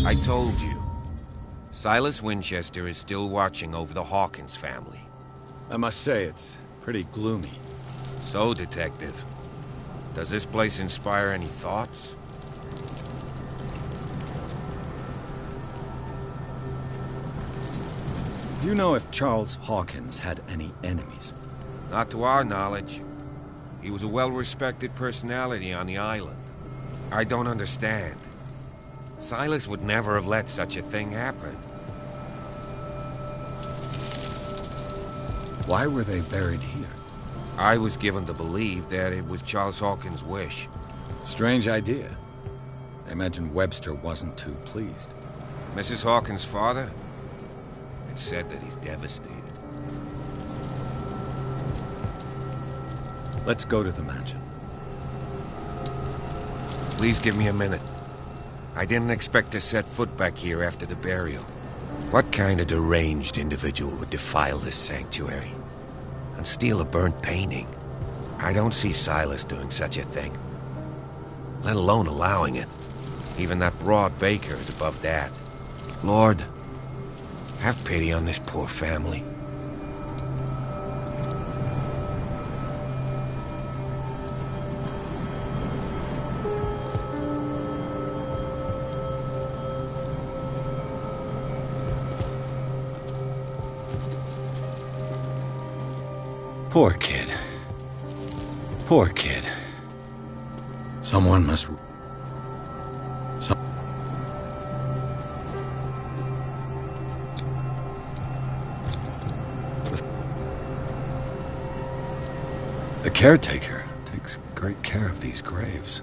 I told you. Silas Winchester is still watching over the Hawkins family. I must say, it's pretty gloomy. So, Detective, does this place inspire any thoughts? Do you know if Charles Hawkins had any enemies? Not to our knowledge. He was a well-respected personality on the island. I don't understand. Silas would never have let such a thing happen. Why were they buried here? I was given to believe that it was Charles Hawkins' wish. Strange idea. I imagine Webster wasn't too pleased. Mrs. Hawkins' father? It's said that he's devastated. Let's go to the mansion. Please give me a minute. I didn't expect to set foot back here after the burial. What kind of deranged individual would defile this sanctuary? And steal a burnt painting? I don't see Silas doing such a thing. Let alone allowing it. Even that broad baker is above that. Lord, have pity on this poor family. Poor kid. Poor kid. Someone must... The caretaker takes great care of these graves.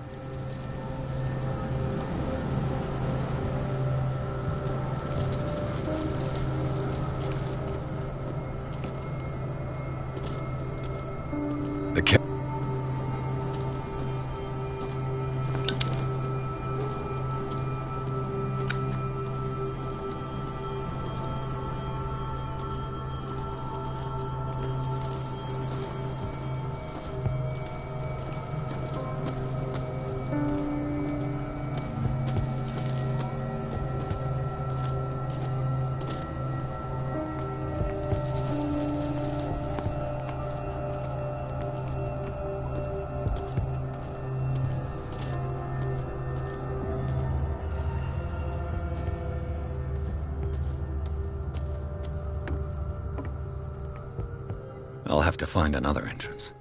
I'll have to find another entrance.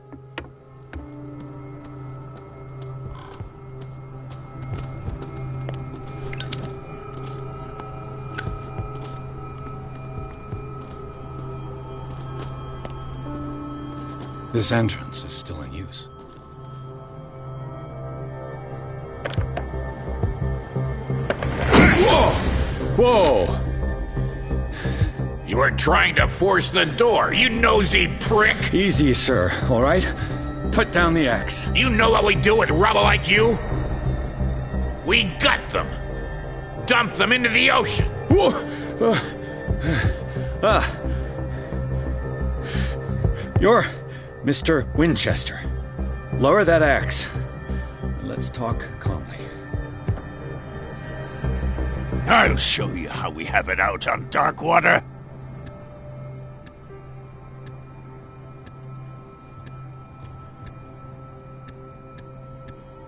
This entrance is still in use. Whoa! Whoa! You were trying to force the door, you nosy prick! Easy, sir, all right? Put down the axe. You know what we do with rubble like you? We gut them. Dump them into the ocean. Whoa! You're Mr. Winchester. Lower that axe. Let's talk calmly. I'll show you how we have it out on Darkwater.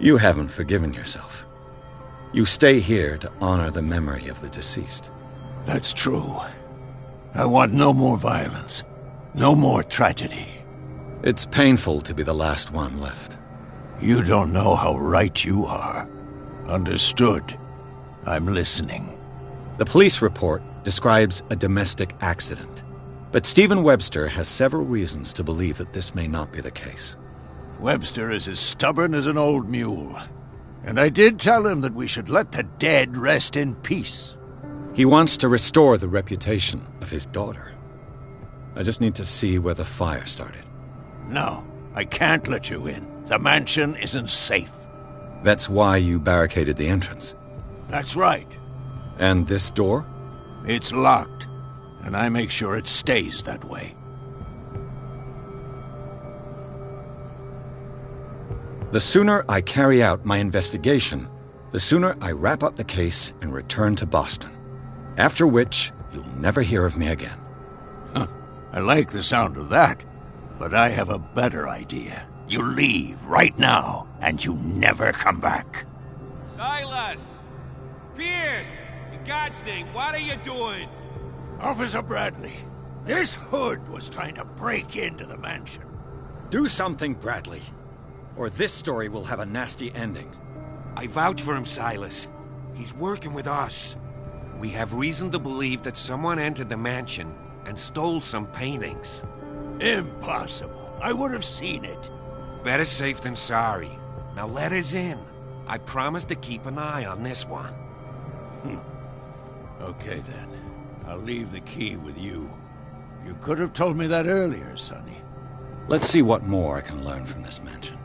You haven't forgiven yourself. You stay here to honor the memory of the deceased. That's true. I want no more violence. No more tragedy. It's painful to be the last one left. You don't know how right you are. Understood. I'm listening. The police report describes a domestic accident, but Stephen Webster has several reasons to believe that this may not be the case. Webster is as stubborn as an old mule. And I did tell him that we should let the dead rest in peace. He wants to restore the reputation of his daughter. I just need to see where the fire started. No, I can't let you in. The mansion isn't safe. That's why you barricaded the entrance. That's right. And this door? It's locked, and I make sure it stays that way. The sooner I carry out my investigation, the sooner I wrap up the case and return to Boston. After which, you'll never hear of me again. Huh. I like the sound of that, but I have a better idea. You leave right now, and you never come back. Silas! Pierce! In God's name, what are you doing? Officer Bradley, this hood was trying to break into the mansion. Do something, Bradley, or this story will have a nasty ending. I vouch for him, Silas. He's working with us. We have reason to believe that someone entered the mansion and stole some paintings. Impossible. I would have seen it. Better safe than sorry. Now let us in. I promise to keep an eye on this one. Okay then. I'll leave the key with you. You could have told me that earlier, Sonny. Let's see what more I can learn from this mansion.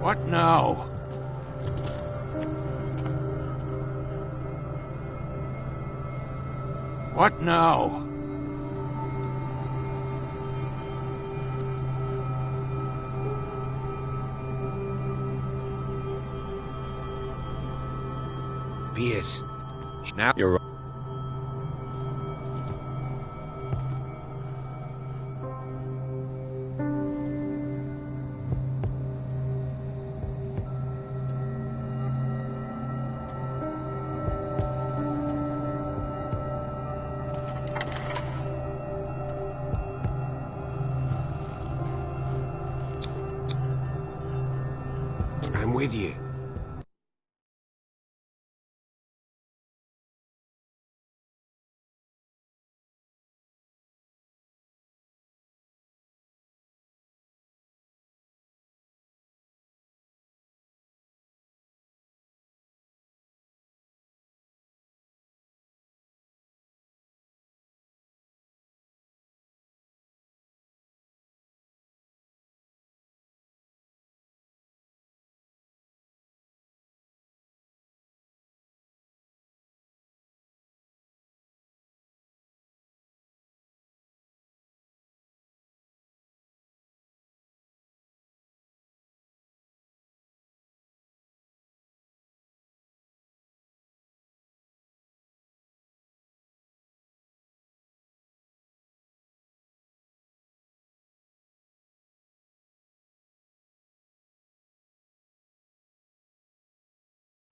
What now? What now? Pierce. Now You're right. I'm with you.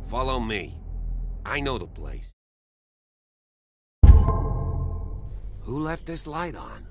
Follow me. I know the place. Who left this light on?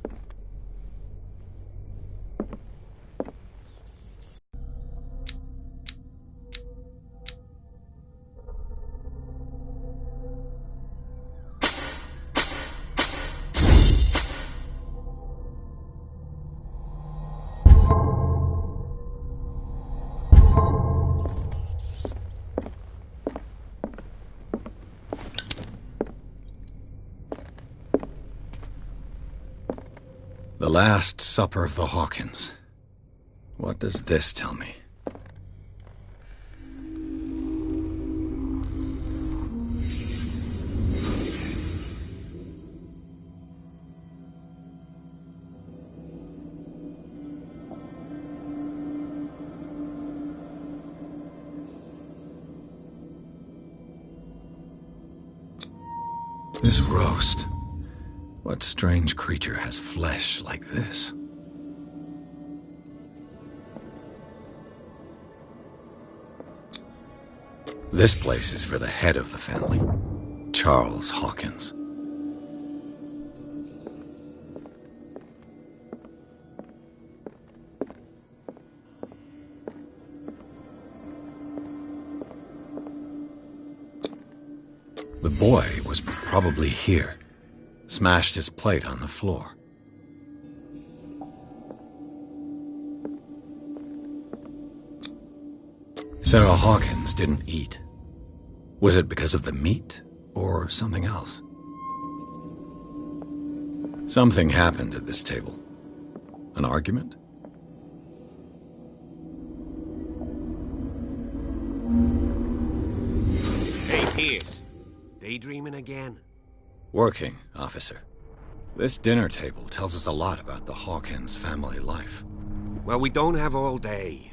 The Last Supper of the Hawkins. What does this tell me? This roast. What strange creature has flesh like this? This place is for the head of the family, Charles Hawkins. The boy was probably here. Smashed his plate on the floor. Sarah Hawkins didn't eat. Was it because of the meat or something else? Something happened at this table. An argument? Hey, Pierce. They daydreaming again? Working, officer. This dinner table tells us a lot about the Hawkins family life. Well, we don't have all day.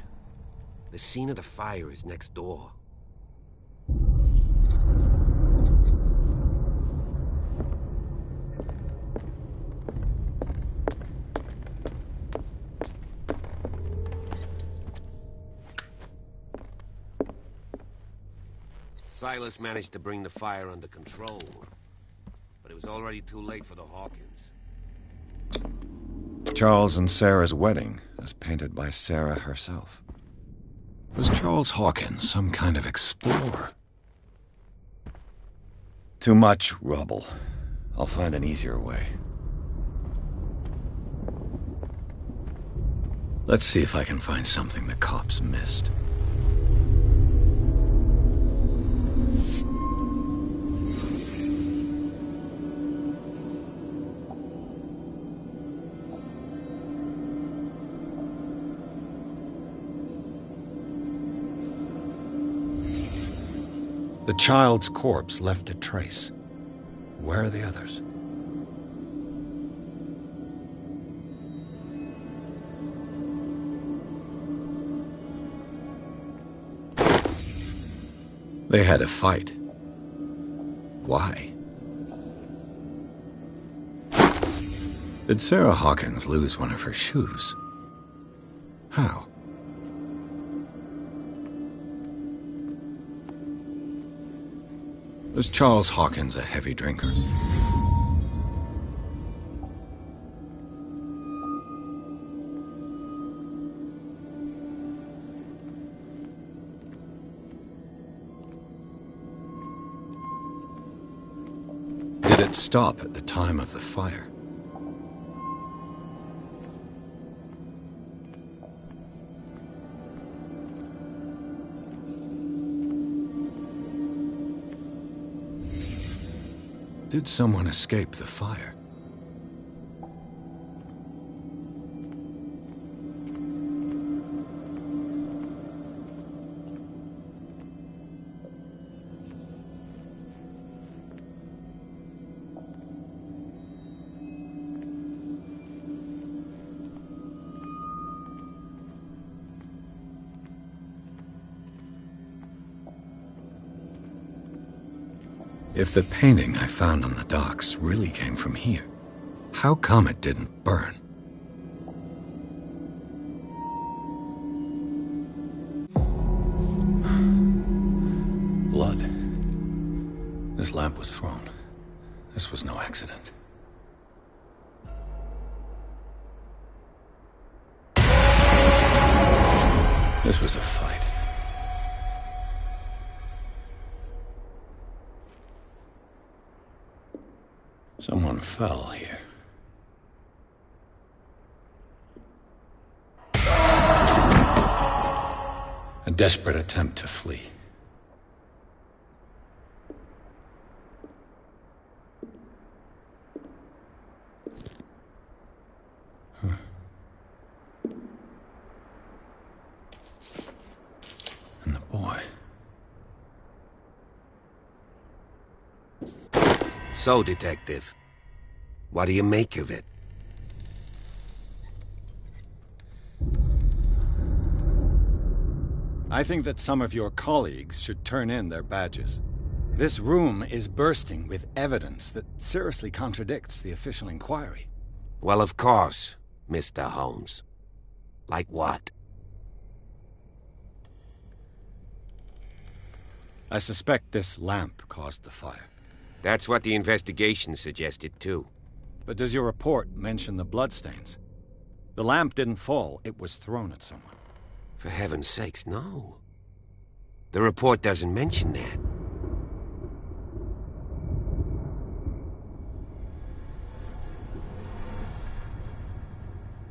The scene of the fire is next door. Silas managed to bring the fire under control, but it was already too late for the Hawkins. Charles and Sarah's wedding, as painted by Sarah herself. Was Charles Hawkins some kind of explorer? Too much rubble. I'll find an easier way. Let's see if I can find something the cops missed. The child's corpse left a trace. Where are the others? They had a fight. Why? Did Sarah Hawkins lose one of her shoes? How? Was Charles Hawkins a heavy drinker? Did it stop at the time of the fire? Did someone escape the fire? If the painting I found on the docks really came from here, how come it didn't burn? Blood. This lamp was thrown. This was no accident. This was a fight. Someone fell here. A desperate attempt to flee. And the boy. So, Detective, what do you make of it? I think that some of your colleagues should turn in their badges. This room is bursting with evidence that seriously contradicts the official inquiry. Well, of course, Mr. Holmes. Like what? I suspect this lamp caused the fire. That's what the investigation suggested, too. But does your report mention the bloodstains? The lamp didn't fall, it was thrown at someone. For heaven's sakes, no. The report doesn't mention that.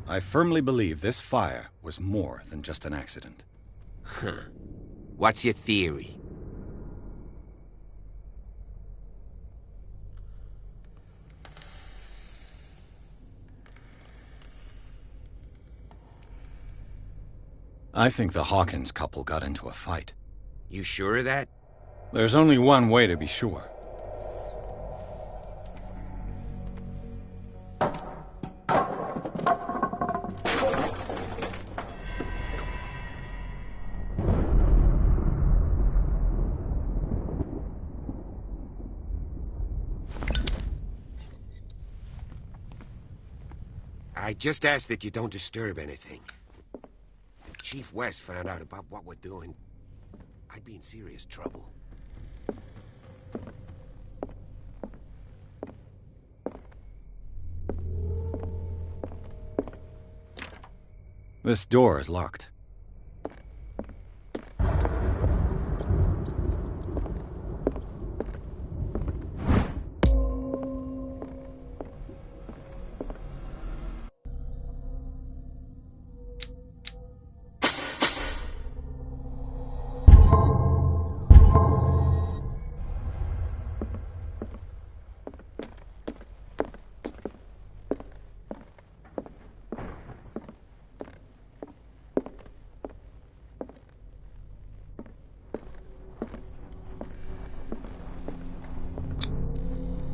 I firmly believe this fire was more than just an accident. Huh. What's your theory? I think the Hawkins couple got into a fight. You sure of that? There's only one way to be sure. I just ask that you don't disturb anything. If Chief West found out about what we're doing, I'd be in serious trouble. This door is locked.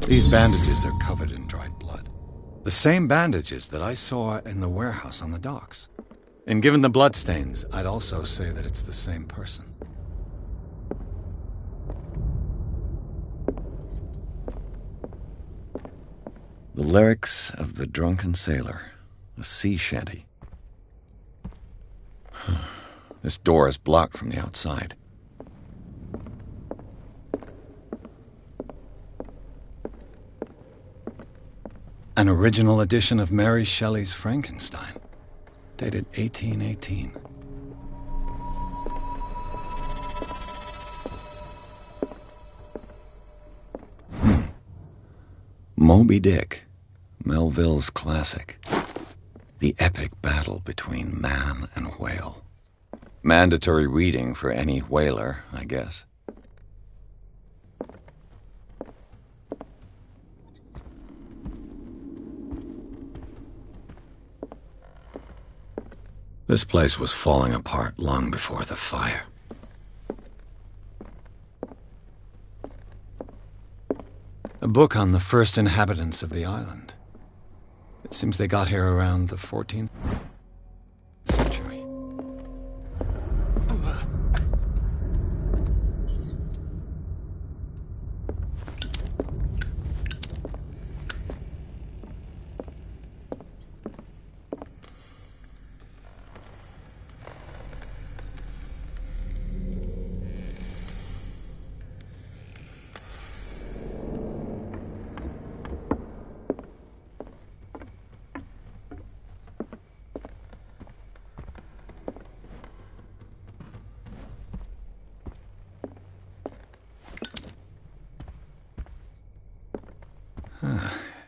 These bandages are covered in dried blood. The same bandages that I saw in the warehouse on the docks. And given the bloodstains, I'd also say that it's the same person. The lyrics of the drunken sailor, a sea shanty. This door is blocked from the outside. An original edition of Mary Shelley's Frankenstein, dated 1818. Moby Dick, Melville's classic. The epic battle between man and whale. Mandatory reading for any whaler, I guess. This place was falling apart long before the fire. A book on the first inhabitants of the island. It seems they got here around the 14th century.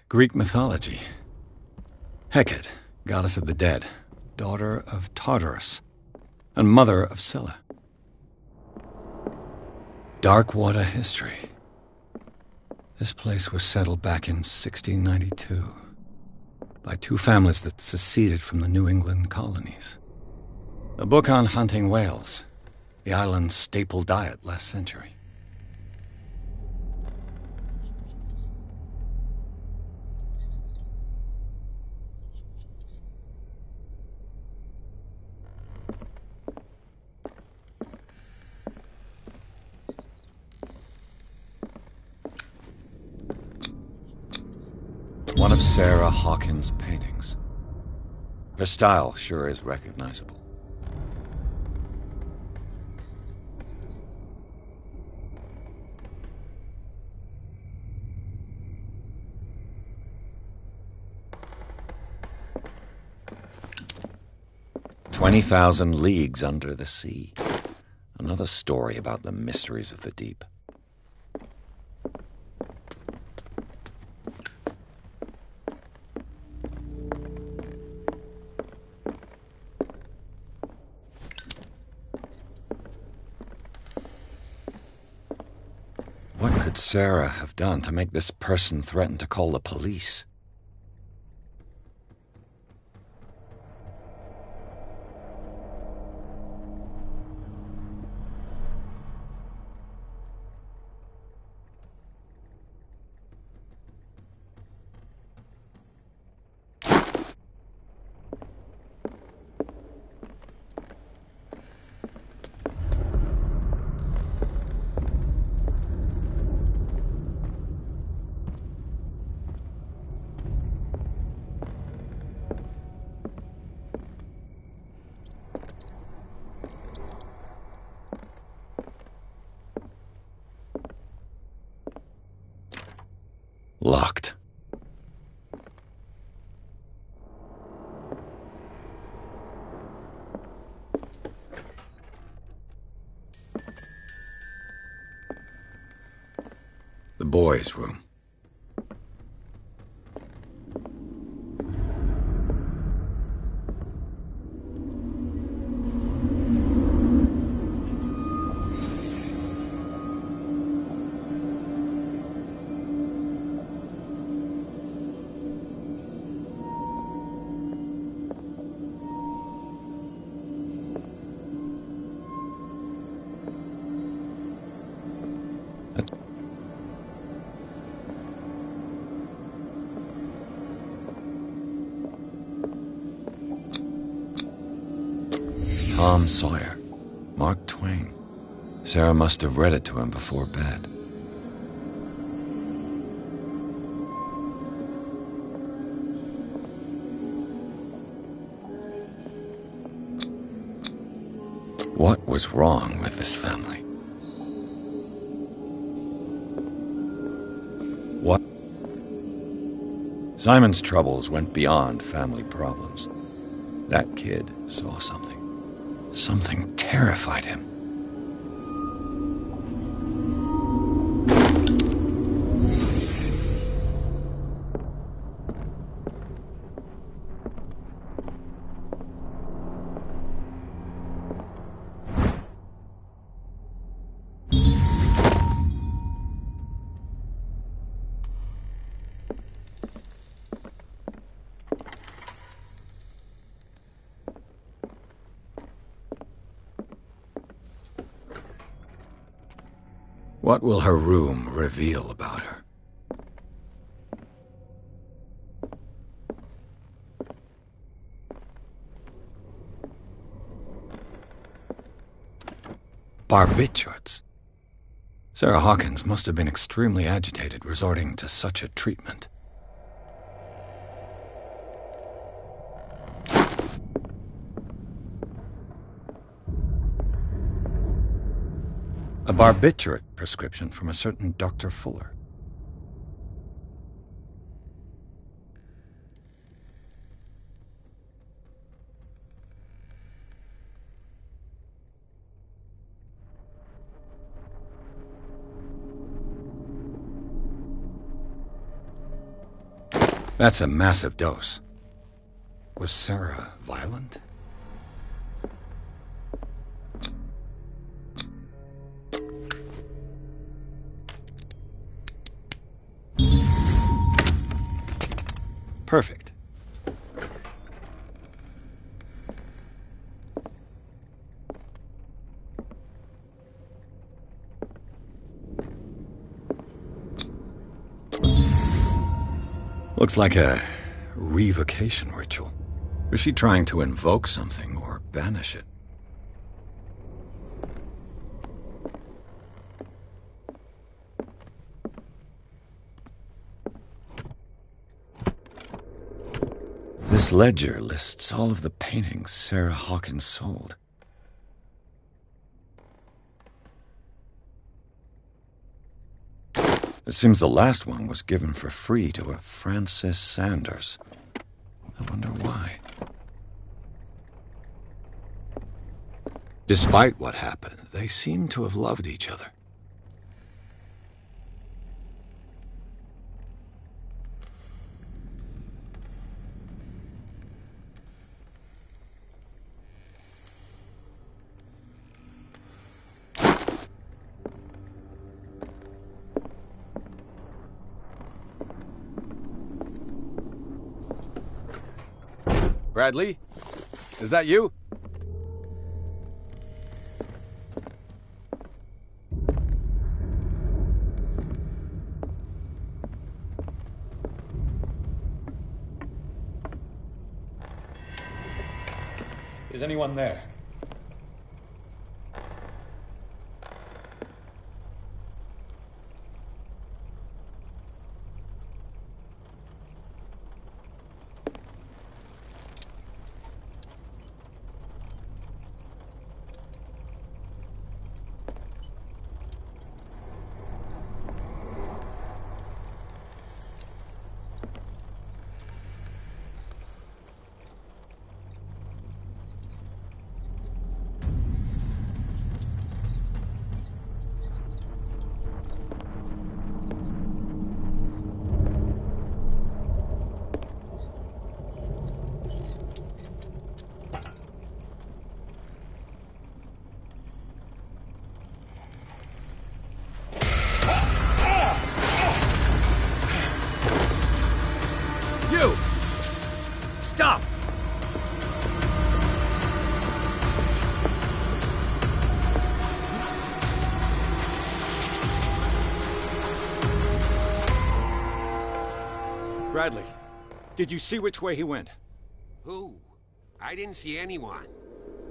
Greek mythology. Hecate, goddess of the dead, daughter of Tartarus, and mother of Scylla. Darkwater history. This place was settled back in 1692 by two families that seceded from the New England colonies. A book on hunting whales, the island's staple diet last century. One of Sarah Hawkins' paintings. Her style sure is recognizable. "20,000 Leagues Under the Sea." Another story about the mysteries of the deep. What could Sarah have done to make this person threaten to call the police? boys' room. Tom Sawyer, Mark Twain. Sarah must have read it to him before bed. What was wrong with this family? What? Simon's troubles went beyond family problems. That kid saw something. Something terrified him. What will her room reveal about her? Barbiturates. Sarah Hawkins must have been extremely agitated resorting to such a treatment. A barbiturate prescription from a certain Dr. Fuller. That's a massive dose. Was Sarah violent? Perfect. Looks like a revocation ritual. Was she trying to invoke something or banish it? This ledger lists all of the paintings Sarah Hawkins sold. It seems the last one was given for free to a Francis Sanders. I wonder why. Despite what happened, they seem to have loved each other. Bradley? Is that you? Is anyone there? You! Stop! Bradley, did you see which way he went? Who? I didn't see anyone.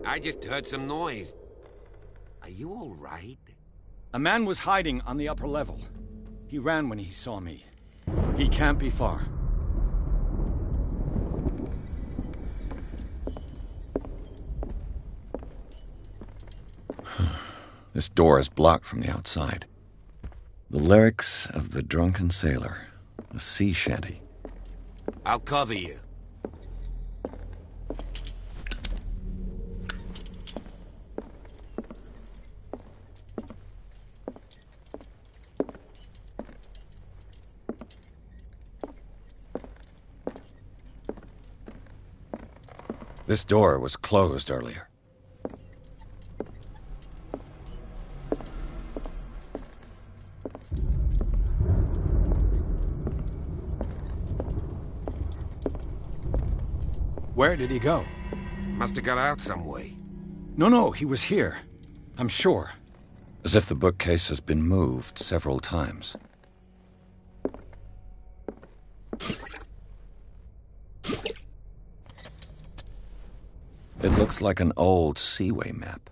I just heard some noise. Are you all right? A man was hiding on the upper level. He ran when he saw me. He can't be far. This door is blocked from the outside. The lyrics of the drunken sailor. A sea shanty. I'll cover you. This door was closed earlier. Where did he go? Must have got out some way. No, he was here. I'm sure. As if the bookcase has been moved several times. It looks like an old seaway map.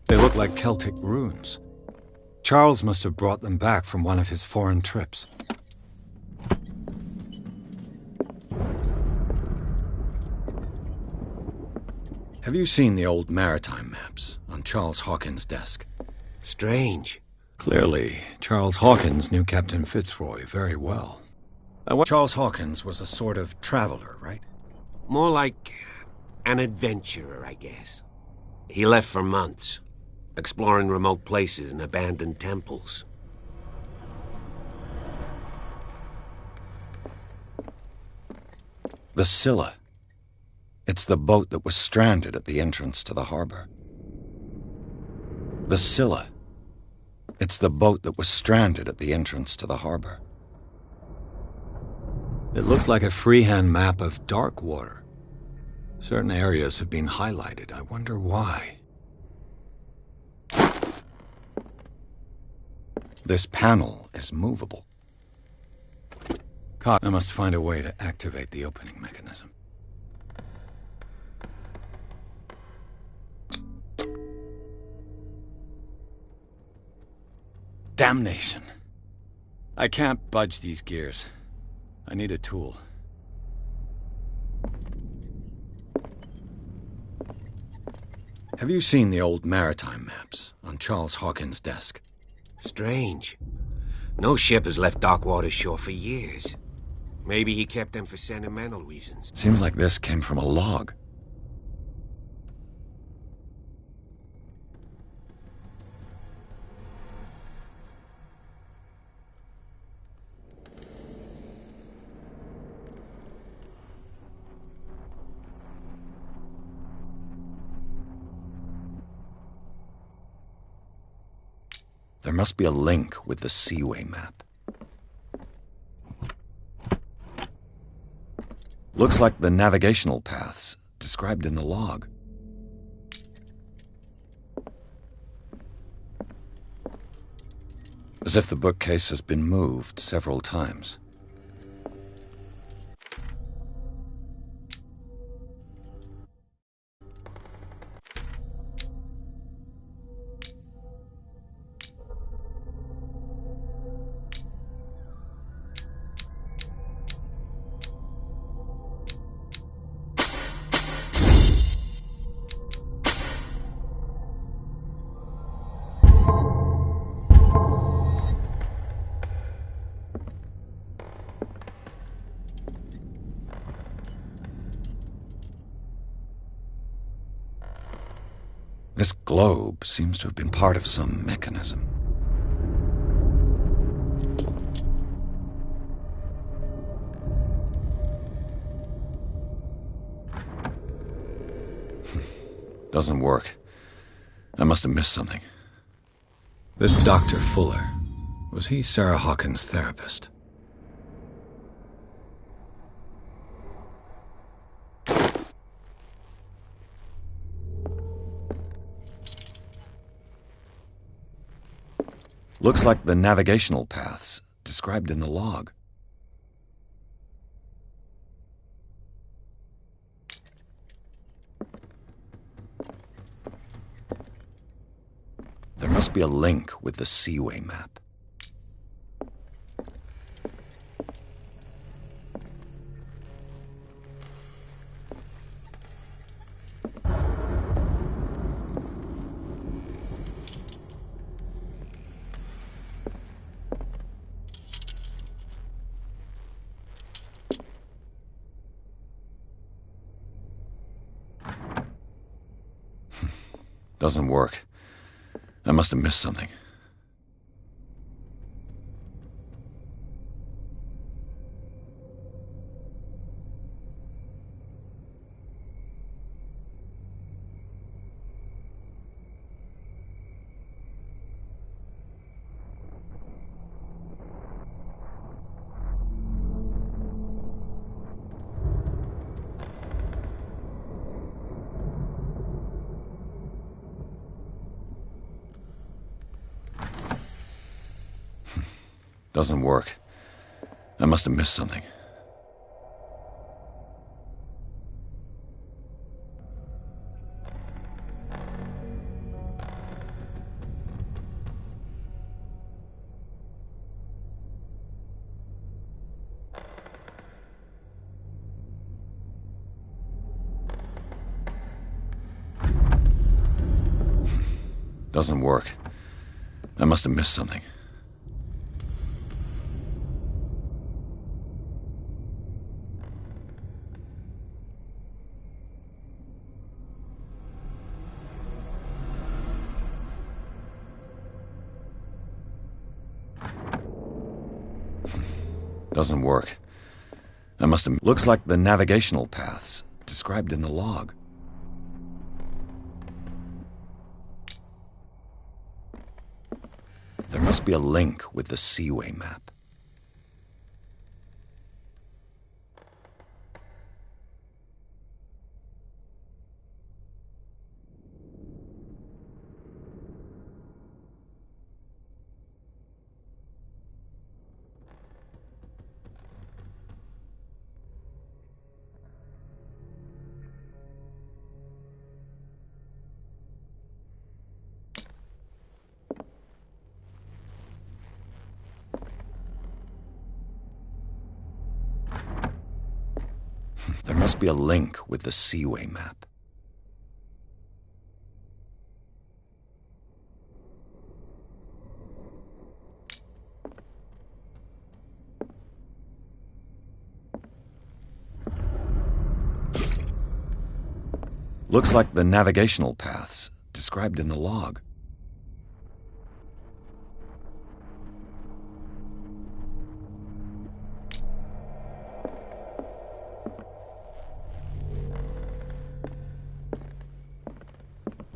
They look like Celtic runes. Charles must have brought them back from one of his foreign trips. Have you seen the old maritime maps on Charles Hawkins' desk? Strange. Clearly, Charles Hawkins knew Captain Fitzroy very well. Charles Hawkins was a sort of traveler, right? More like an adventurer, I guess. He left for months, exploring remote places and abandoned temples. The Scylla. It's the boat that was stranded at the entrance to the harbor. The Scylla. It's the boat that was stranded at the entrance to the harbor. It looks like a freehand map of dark water. Certain areas have been highlighted. I wonder why. This panel is movable. I must find a way to activate the opening mechanism. Damnation. I can't budge these gears. I need a tool. Have you seen the old maritime maps on Charles Hawkins' desk? Strange. No ship has left Darkwater shore for years. Maybe he kept them for sentimental reasons. Seems like this came from a log. There must be a link with the Seaway map. Looks like the navigational paths described in the log. As if the bookcase has been moved several times. This globe seems to have been part of some mechanism. Doesn't work. I must have missed something. This Dr. Fuller, was he Sarah Hawkins' therapist? Looks like the navigational paths described in the log. There must be a link with the Seaway map. Doesn't work. I must have missed something. Doesn't work. I must have missed something. Doesn't work. I must have missed something. Doesn't work. I must have... Looks like the navigational paths described in the log. There must be a link with the Seaway map. There must be a link with the Seaway map. Looks like the navigational paths described in the log.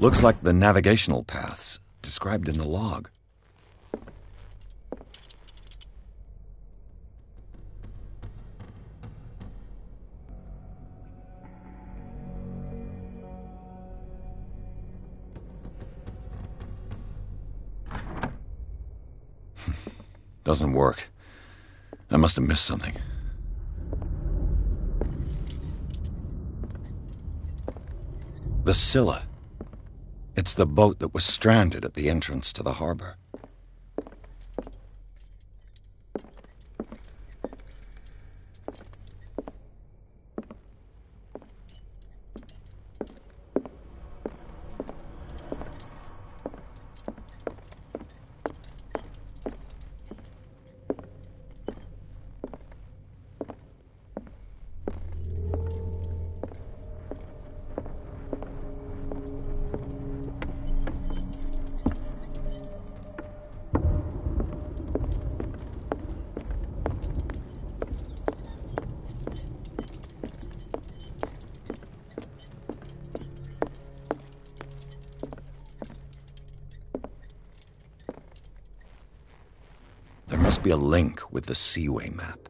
Looks like the navigational paths described in the log. Doesn't work. I must have missed something. The Scylla. It's the boat that was stranded at the entrance to the harbor. Must be a link with the Seaway map.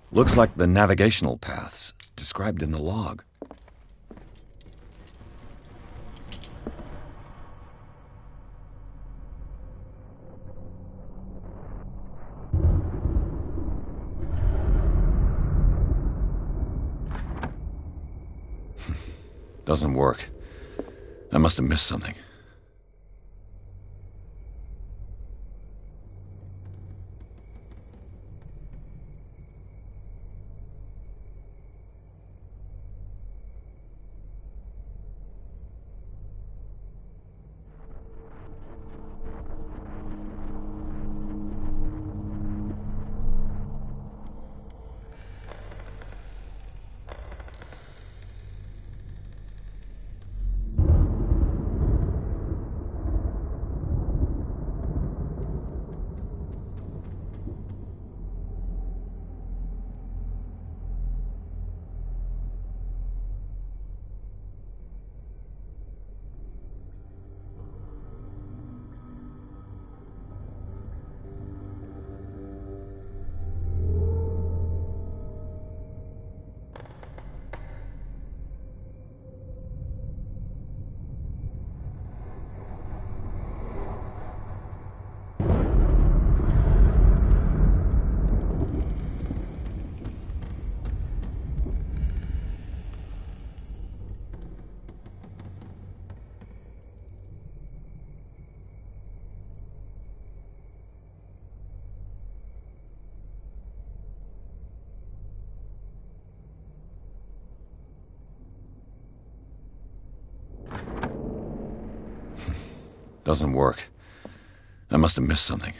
Looks like the navigational paths described in the log. Doesn't work. I must have missed something. Doesn't work. I must have missed something.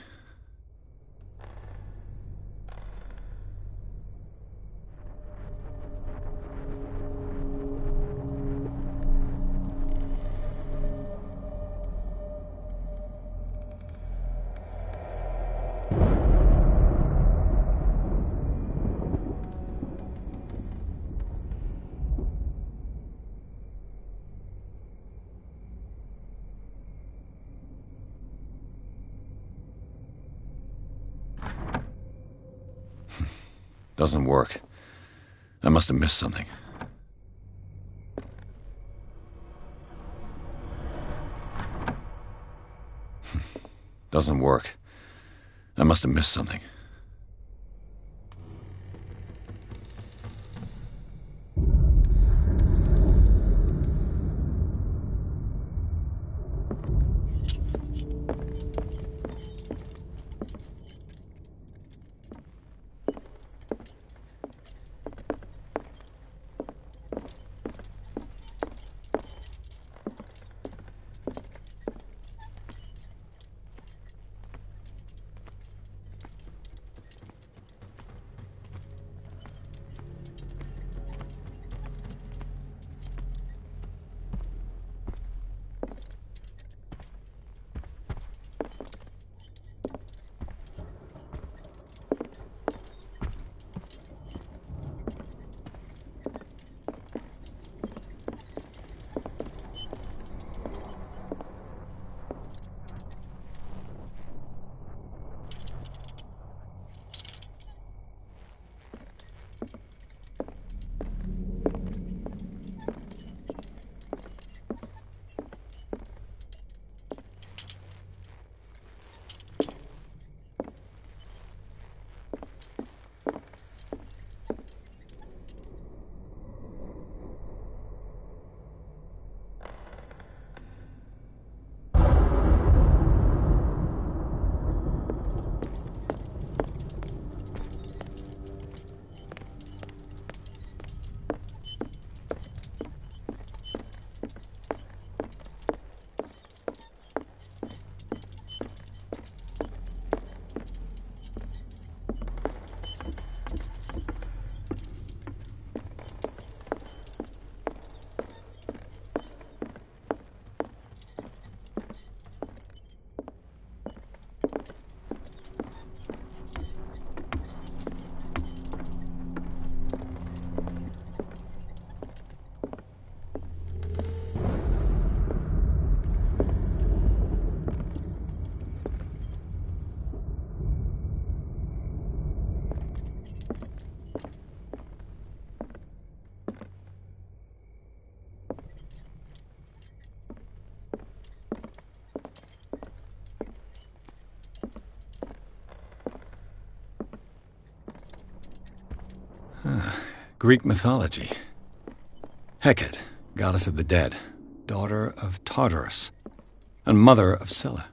Doesn't work. I must have missed something. Doesn't work. I must have missed something. Greek mythology. Hecate, goddess of the dead, daughter of Tartarus, and mother of Scylla.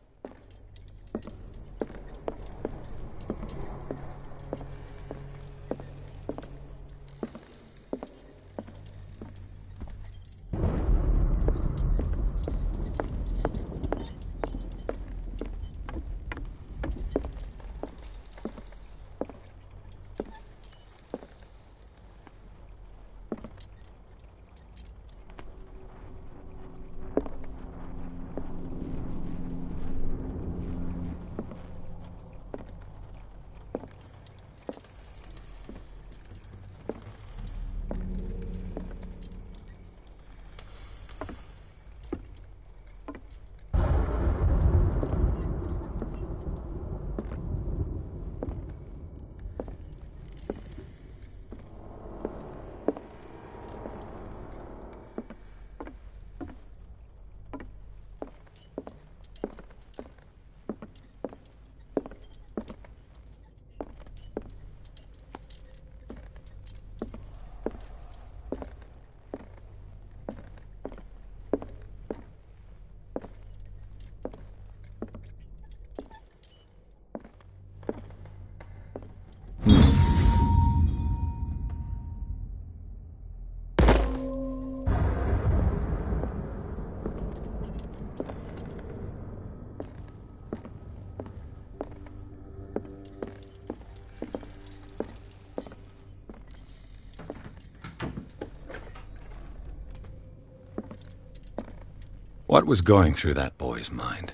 What was going through that boy's mind?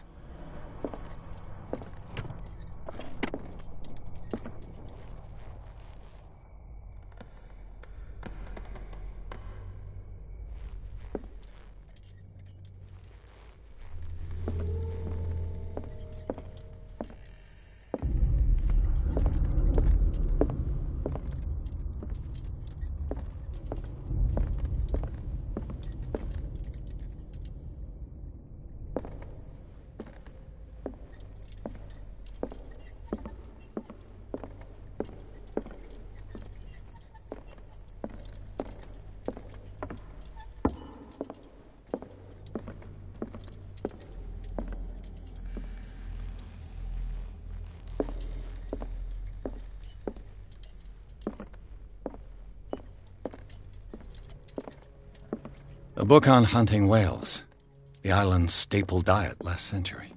A book on hunting whales, the island's staple diet last century.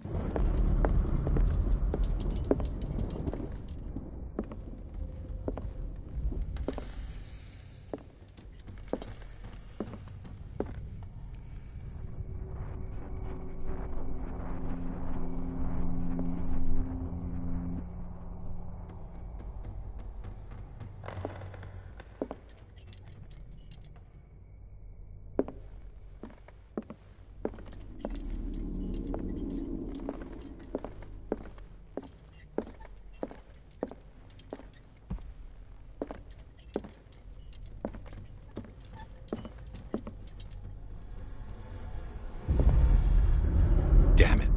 Damn it.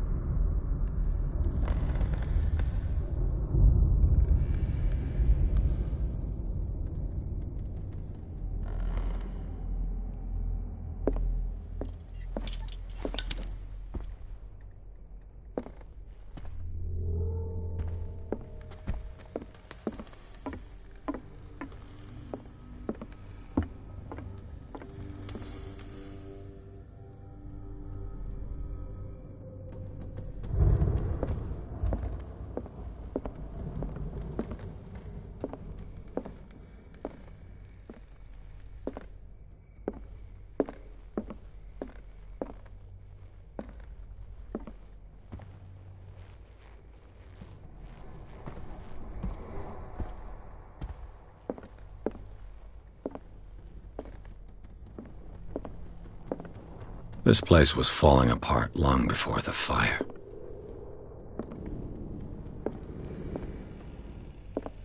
This place was falling apart long before the fire.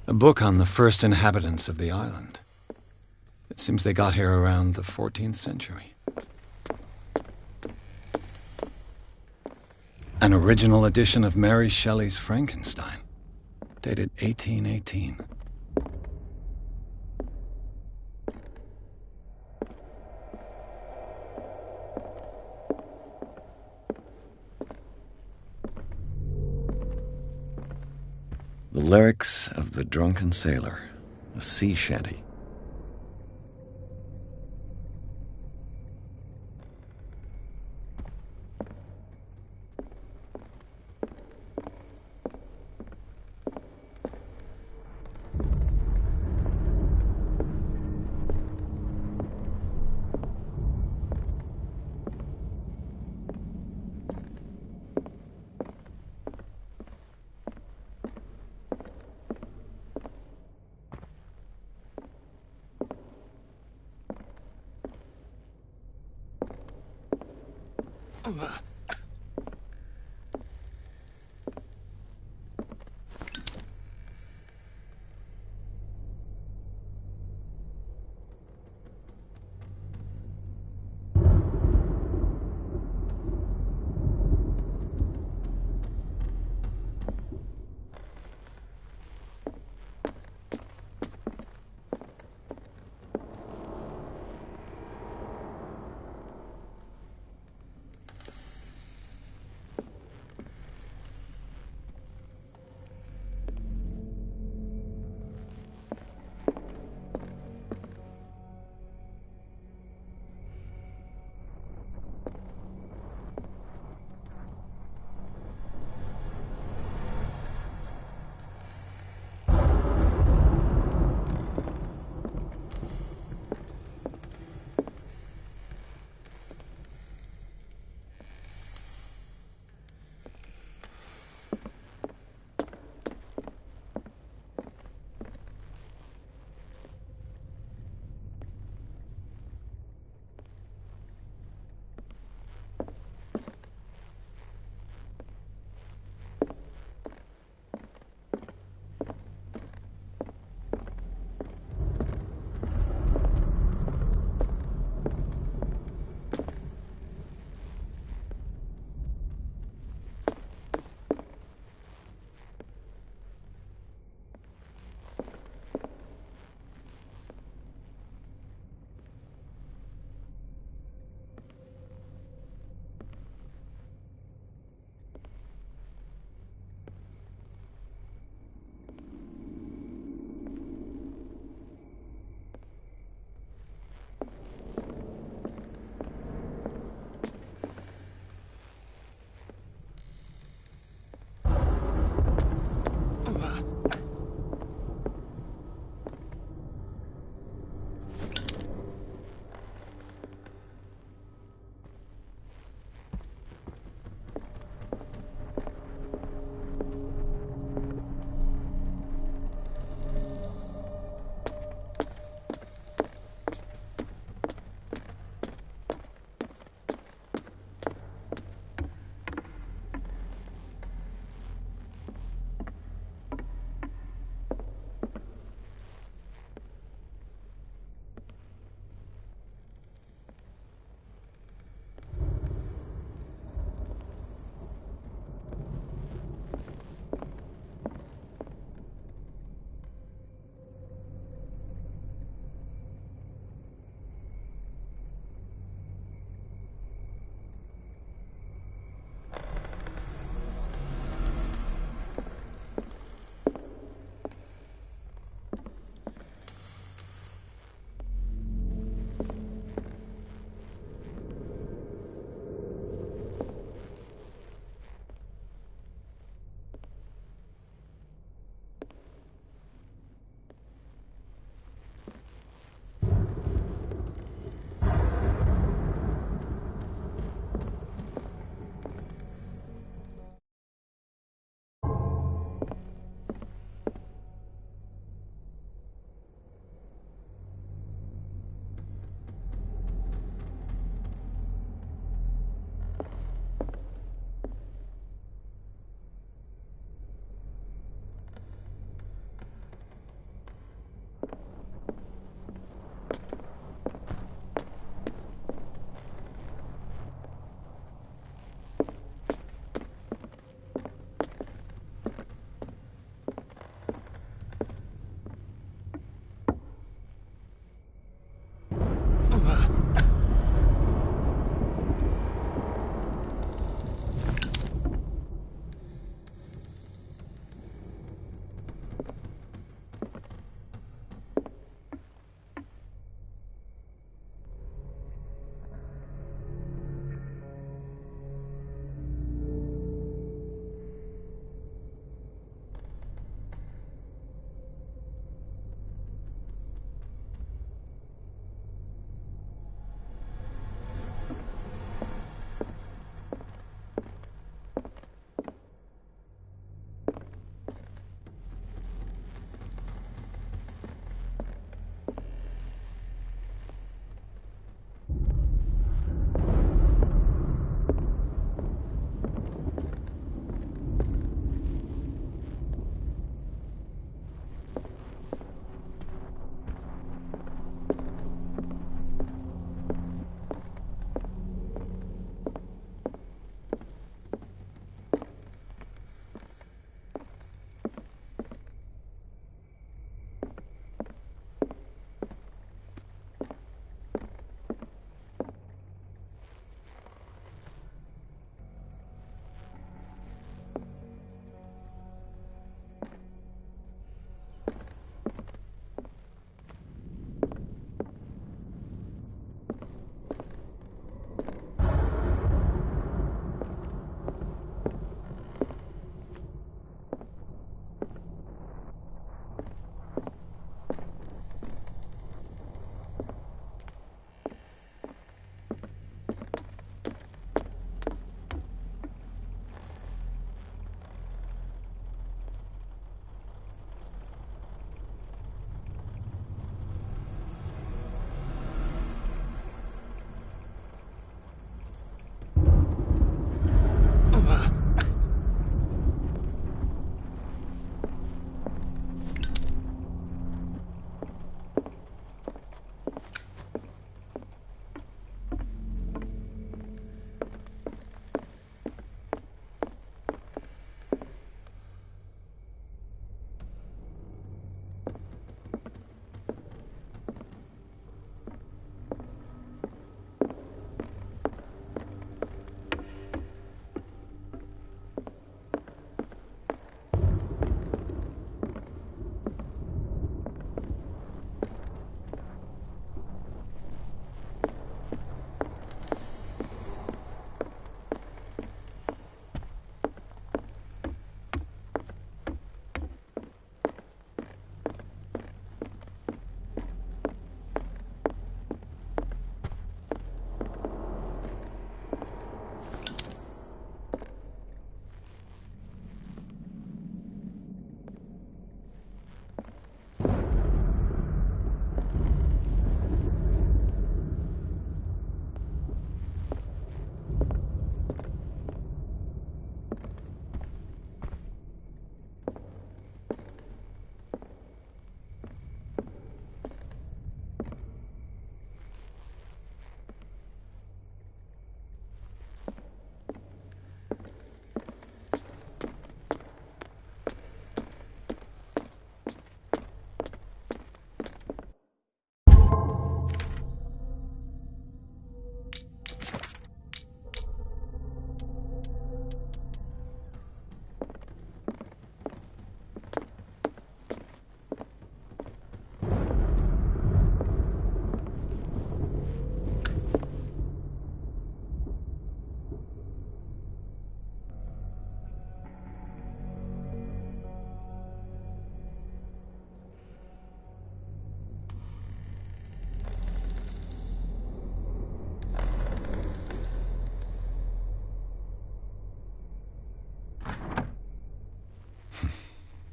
A book on the first inhabitants of the island. It seems they got here around the 14th century. An original edition of Mary Shelley's Frankenstein, dated 1818. Lyrics of the Drunken Sailor, a sea shanty.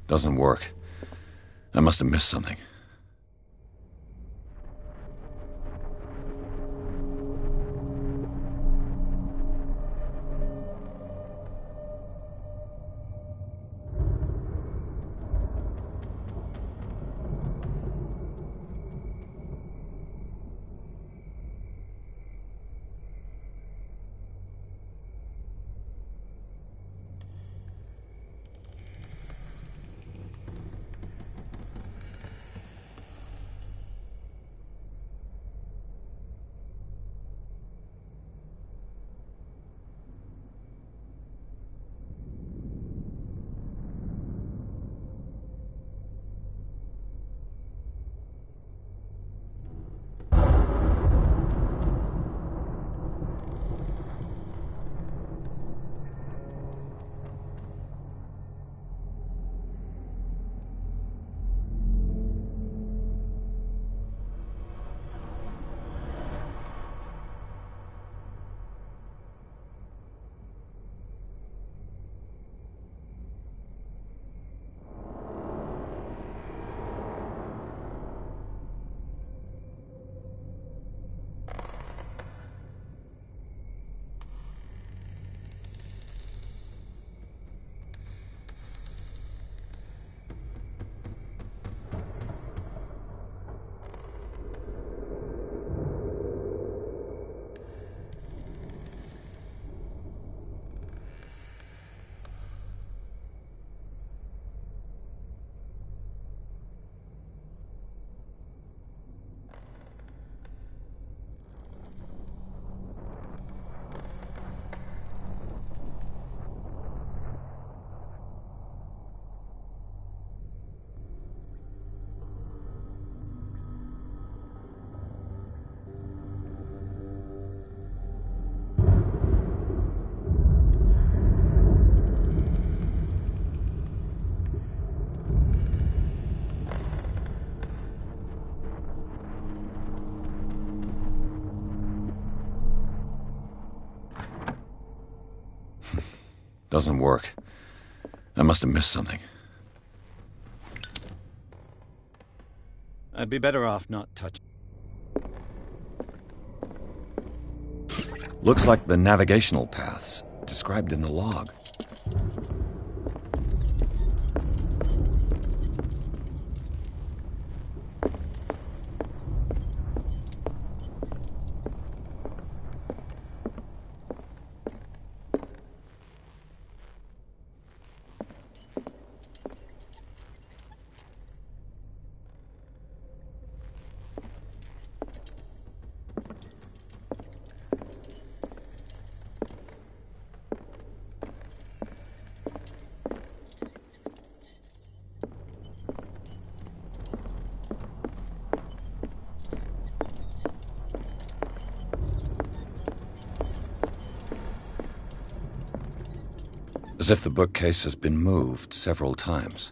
Doesn't work. I must have missed something. Doesn't work. I must have missed something. I'd be better off not touching. Looks like the navigational paths described in the log. As if the bookcase has been moved several times.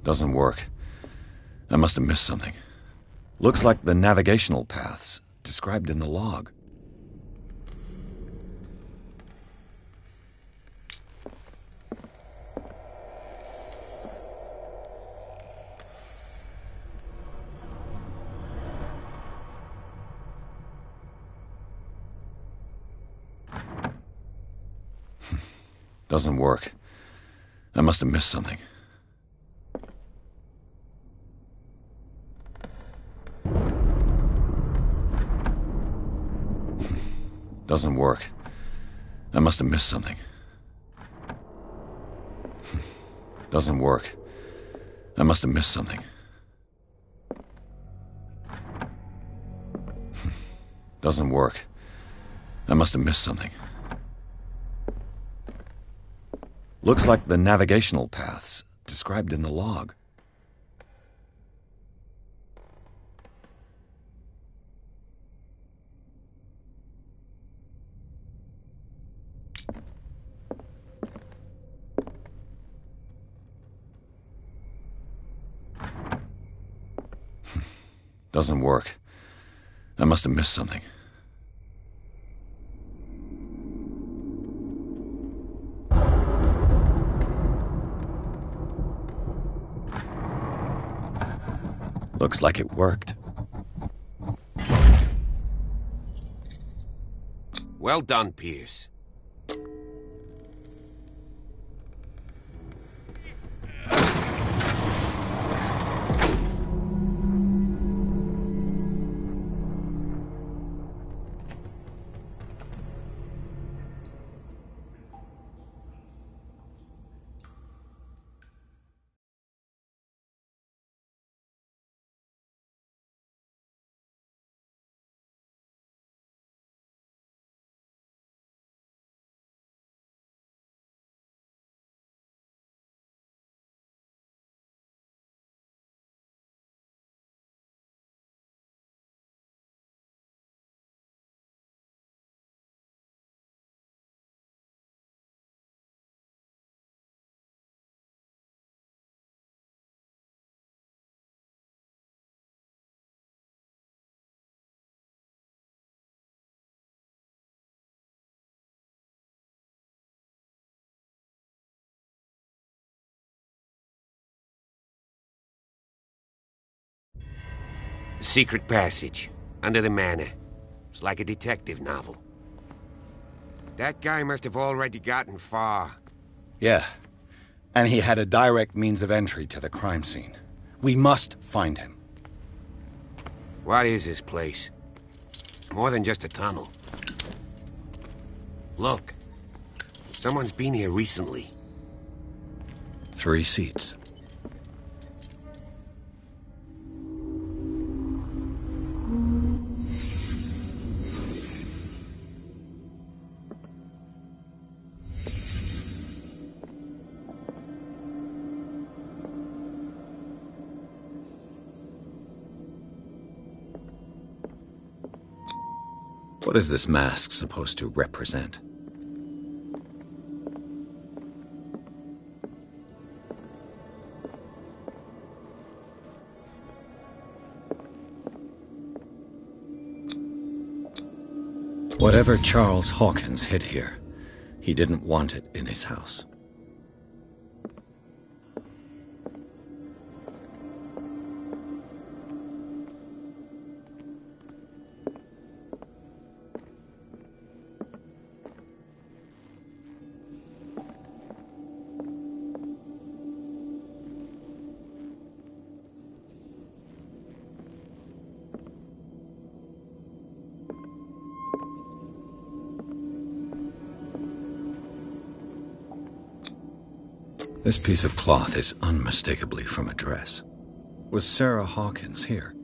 Doesn't work. I must have missed something. Looks like the navigational paths described in the log. Doesn't work. I must have missed something. Doesn't work. I must have missed something. Doesn't work. I must have missed something. Doesn't work. I must have missed something. Looks like the navigational paths described in the log. Doesn't work. I must have missed something. Looks like it worked. Well done, Pierce. Secret passage, under the manor. It's like a detective novel. That guy must have already gotten far. Yeah, and he had a direct means of entry to the crime scene. We must find him. What is this place? More than just a tunnel. Look. Someone's been here recently. 3 seats. What is this mask supposed to represent? Whatever Charles Hawkins hid here, he didn't want it in his house. This piece of cloth is unmistakably from a dress. Was Sarah Hawkins here?